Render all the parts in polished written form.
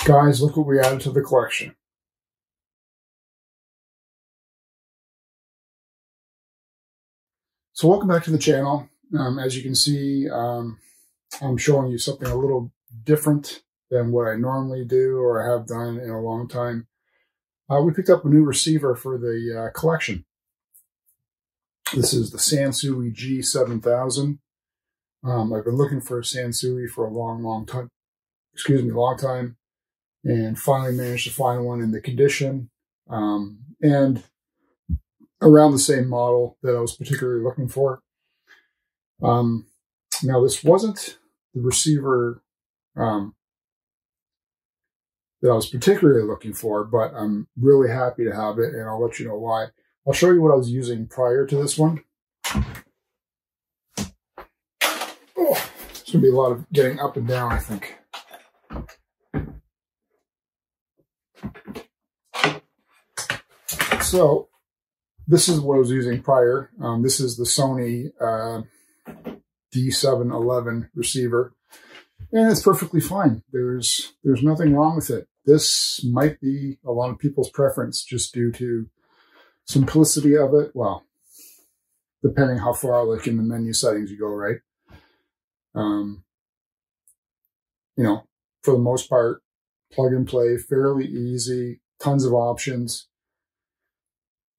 Guys, look what we added to the collection. So welcome back to the channel. As you can see, I'm showing you something a little different than what I normally do or have done in a long time. We picked up a new receiver for the collection. This is the Sansui G-7000. I've been looking for a Sansui for a long time. Long time. And finally managed to find one in the condition and around the same model that I was particularly looking for. Now, this wasn't the receiver that I was particularly looking for, but I'm really happy to have it, and I'll let you know why. I'll show you what I was using prior to this one. Oh, it's going to be a lot of getting up and down, I think. So this is what I was using prior. This is the Sony D-95M receiver, and it's perfectly fine. There's nothing wrong with it. This might be a lot of people's preference just due to simplicity of it. Well, depending how far like in the menu settings you go, right? You know, for the most part, plug and play, fairly easy, tons of options.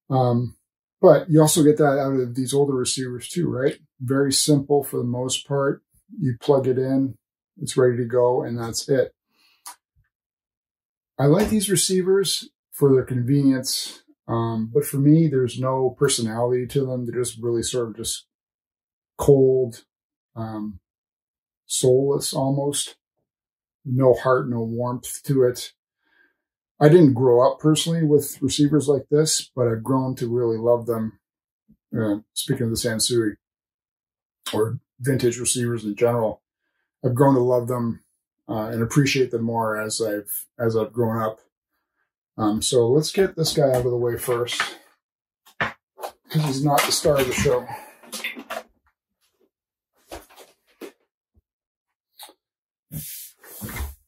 But you also get that out of these older receivers too, right? Very simple for the most part. You plug it in, it's ready to go, and that's it. I like these receivers for their convenience, but for me, there's no personality to them. They're just really sort of just cold, soulless almost. No heart, no warmth to it. I didn't grow up personally with receivers like this, but I've grown to really love them. Speaking of the Sansui or vintage receivers in general, I've grown to love them and appreciate them more as I've grown up. So let's get this guy out of the way first, because he's not the star of the show.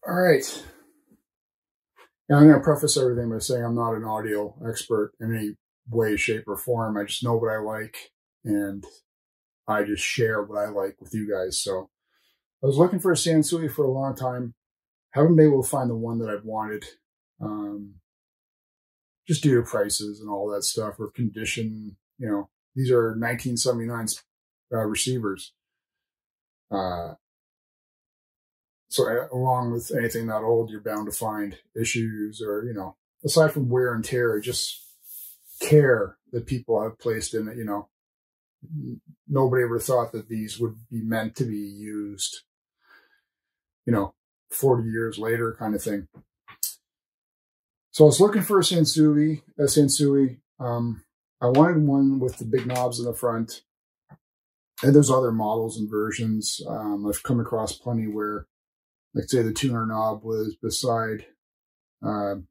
All right. Now, I'm going to preface everything by saying I'm not an audio expert in any way, shape, or form. I just know what I like, and I just share what I like with you guys. So I was looking for a Sansui for a long time. Haven't been able to find the one that I've wanted, just due to prices and all that stuff, or condition. You know, these are 1979 receivers. So along with anything that old, you're bound to find issues, or, you know, aside from wear and tear, just care that people have placed in it. You know, nobody ever thought that these would be meant to be used, you know, 40 years later kind of thing. So I was looking for a Sansui. I wanted one with the big knobs in the front, and there's other models and versions. I've come across plenty where, like, say, the tuner knob was beside the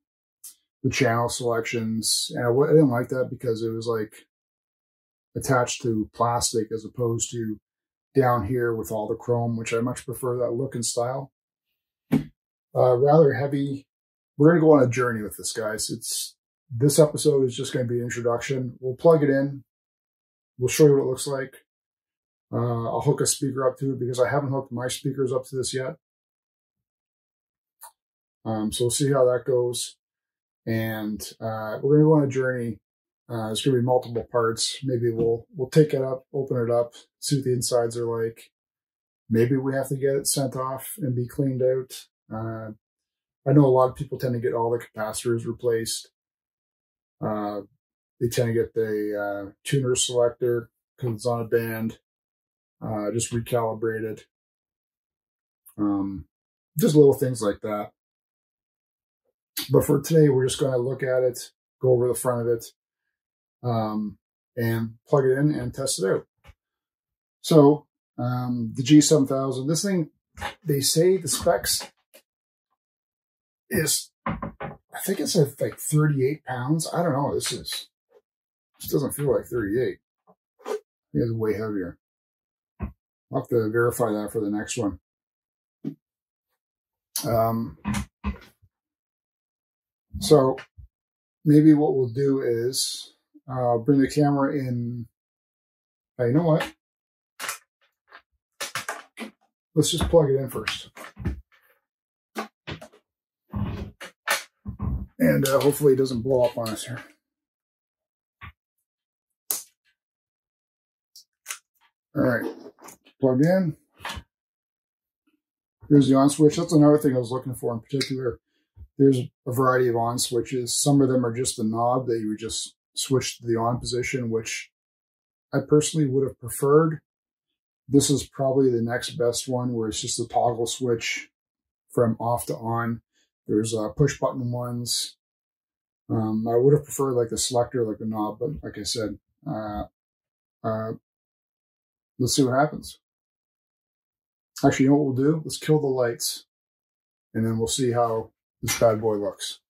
channel selections. And I didn't like that because it was like attached to plastic as opposed to down here with all the chrome, which I much prefer that look and style. Rather heavy. We're going to go on a journey with this, guys. This episode is just going to be an introduction. We'll plug it in. We'll show you what it looks like. I'll hook a speaker up to it because I haven't hooked my speakers up to this yet. So we'll see how that goes. And we're going to go on a journey. There's going to be multiple parts. Maybe we'll take it up, open it up, see what the insides are like. Maybe we have to get it sent off and be cleaned out. I know a lot of people tend to get all the capacitors replaced. They tend to get the tuner selector because it's on a band, just recalibrated. Just little things like that. But for today, we're just going to look at it, go over the front of it, and plug it in and test it out. So the G-7000, this thing, they say the specs is, I think it's like 38 pounds. I don't know. This doesn't feel like 38. I think it's way heavier. I'll have to verify that for the next one. So maybe what we'll do is bring the camera in. You know what? Let's just plug it in first. And hopefully it doesn't blow up on us here. All right, plugged in. Here's the on switch. That's another thing I was looking for in particular. There's a variety of on switches. Some of them are just the knob that you would just switch to the on position, which I personally would have preferred. This is probably the next best one where it's just a toggle switch from off to on. There's push button ones. I would have preferred like the selector, like the knob, but like I said, let's see what happens. Actually, you know what we'll do? Let's kill the lights, and then we'll see how this bad boy looks.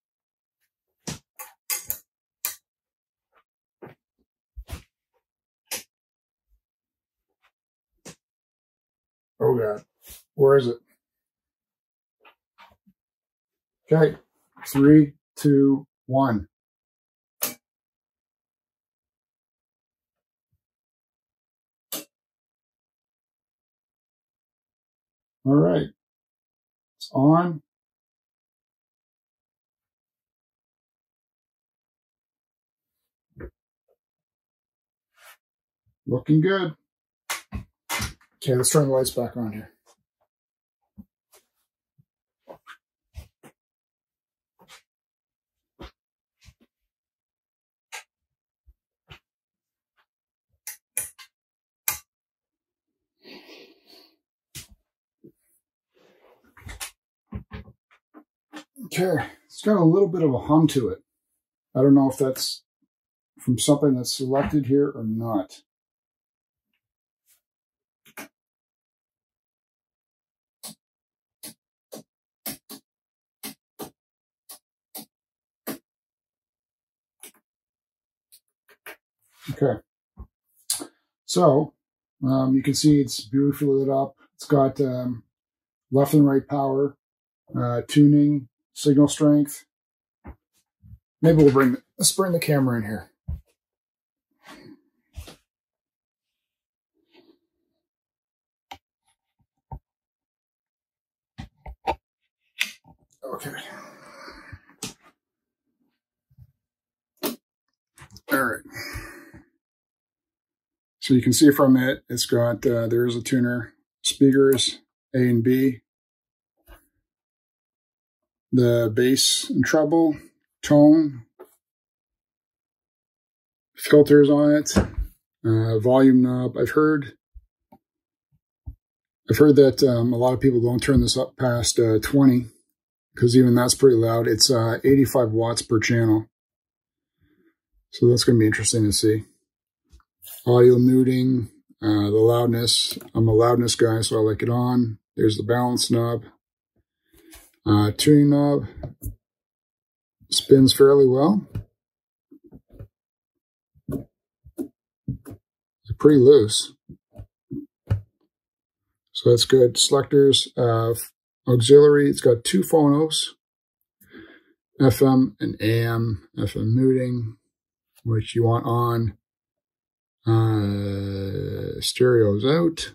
Oh God, where is it? Okay, 3, 2, 1. All right, it's on. Looking good. Okay, let's turn the lights back on here. Okay, it's got a little bit of a hum to it. I don't know if that's from something that's selected here or not. Okay, so you can see it's beautifully lit up. It's got left and right power, tuning, signal strength. Maybe let's bring the camera in here. Okay. All right. So you can see from it, it's got, there's a tuner, speakers, A and B, the bass and treble, tone, filters on it, volume knob. I've heard that a lot of people don't turn this up past 20, because even that's pretty loud. It's 85 watts per channel. So that's going to be interesting to see. Audio muting, the loudness. I'm a loudness guy, so I like it on. There's the balance knob. Tuning knob. Spins fairly well. It's pretty loose. So that's good. Selectors, auxiliary. It's got 2 phonos. FM and AM. FM muting, which you want on. Stereo's out.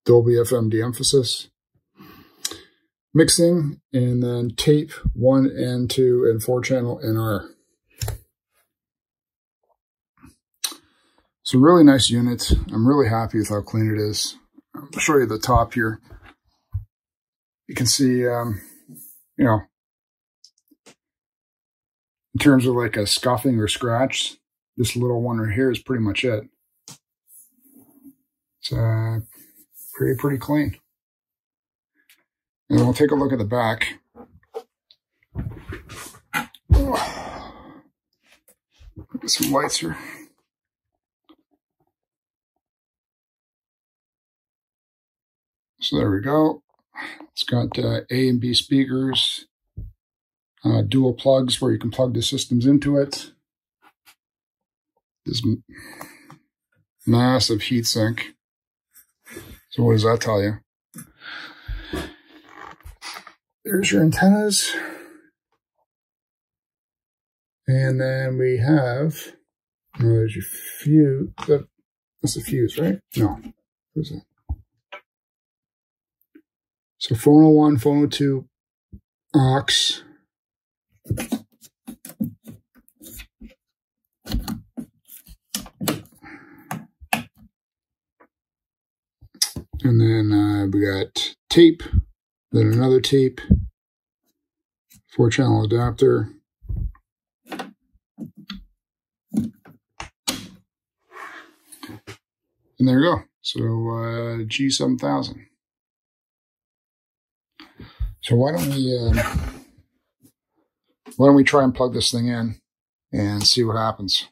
Dolby FM de-emphasis. Mixing, and then tape 1 and 2 and 4 channel NR. It's a really nice unit. I'm really happy with how clean it is. I'll show you the top here. You can see, you know, in terms of like a scuffing or scratch, this little one right here is pretty much it. It's pretty clean. And we'll take a look at the back. Get some lights here. So there we go. It's got A and B speakers, dual plugs where you can plug the systems into it. This massive heatsink. So what does that tell you? There's your antennas. And then we have, oh, there's your fuse. That's a fuse, right? No. What's that? So phono 1, phono 2, aux. And then we got tape, then another tape, 4-channel adapter. And there you go. So G-7000. So why don't we try and plug this thing in and see what happens.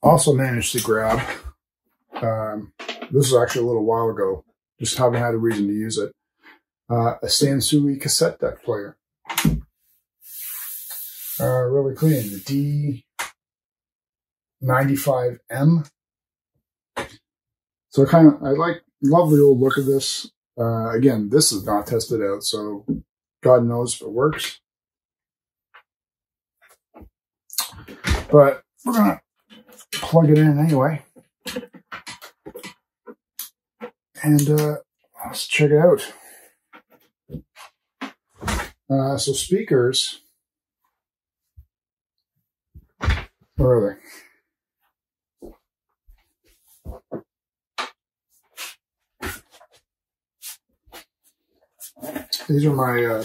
Also managed to grab, this was actually a little while ago, just haven't had a reason to use it, a Sansui Cassette Deck player. Really clean, the D-95M. So I love the old look of this. Again, this is not tested out, so God knows if it works. But we're gonna plug it in anyway. And let's check it out. So speakers, where are they? These are my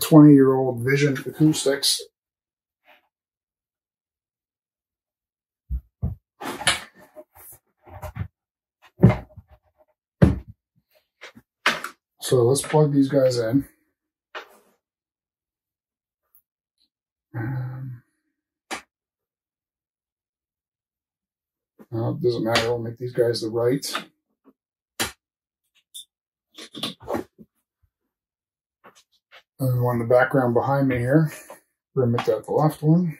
20-year-old Vision acoustics. So let's plug these guys in. It doesn't matter, we'll make these guys the right. And the one in the background behind me here, we're going to make that the left one.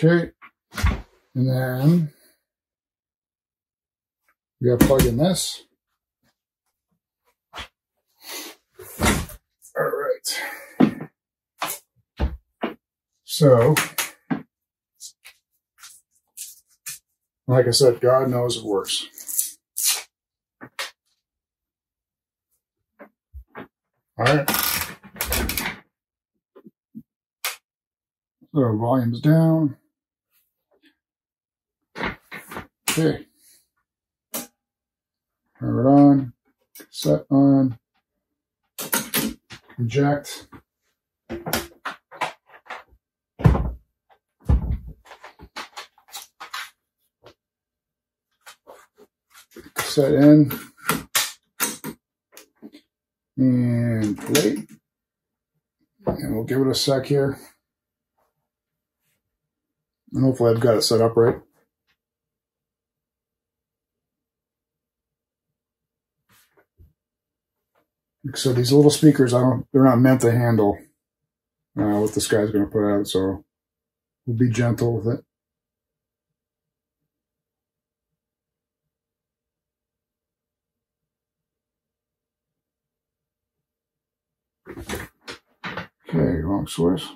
Okay, and then we got to plug in this. All right. So, like I said, God knows it works. All right. So volume's down. Okay. Power it on. Set on. Eject. Set in. And play. And we'll give it a sec here. And hopefully I've got it set up right. So these little speakers, they're not meant to handle what this guy's going to put out, so we'll be gentle with it. Okay, wrong source.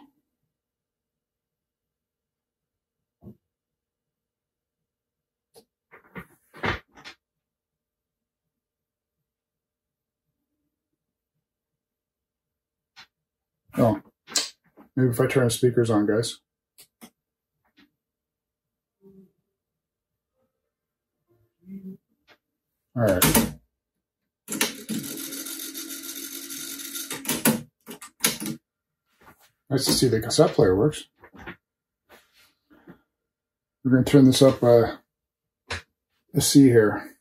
Oh, maybe if I turn the speakers on, guys. All right. Nice to see the cassette player works. We're going to turn this up a C here.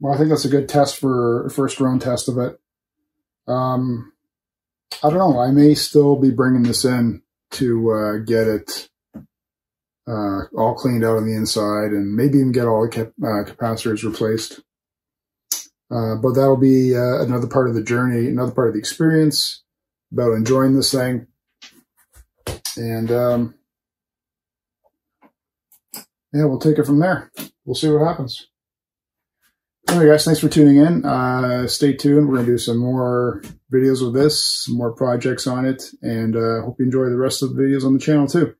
Well, I think that's a good test for a first run test of it. I don't know. I may still be bringing this in to get it all cleaned out on the inside, and maybe even get all the capacitors replaced. But that'll be another part of the journey, another part of the experience about enjoying this thing. And yeah, we'll take it from there. We'll see what happens. Anyway, guys, thanks for tuning in. Stay tuned. We're going to do some more videos of this, some more projects on it, and hope you enjoy the rest of the videos on the channel too.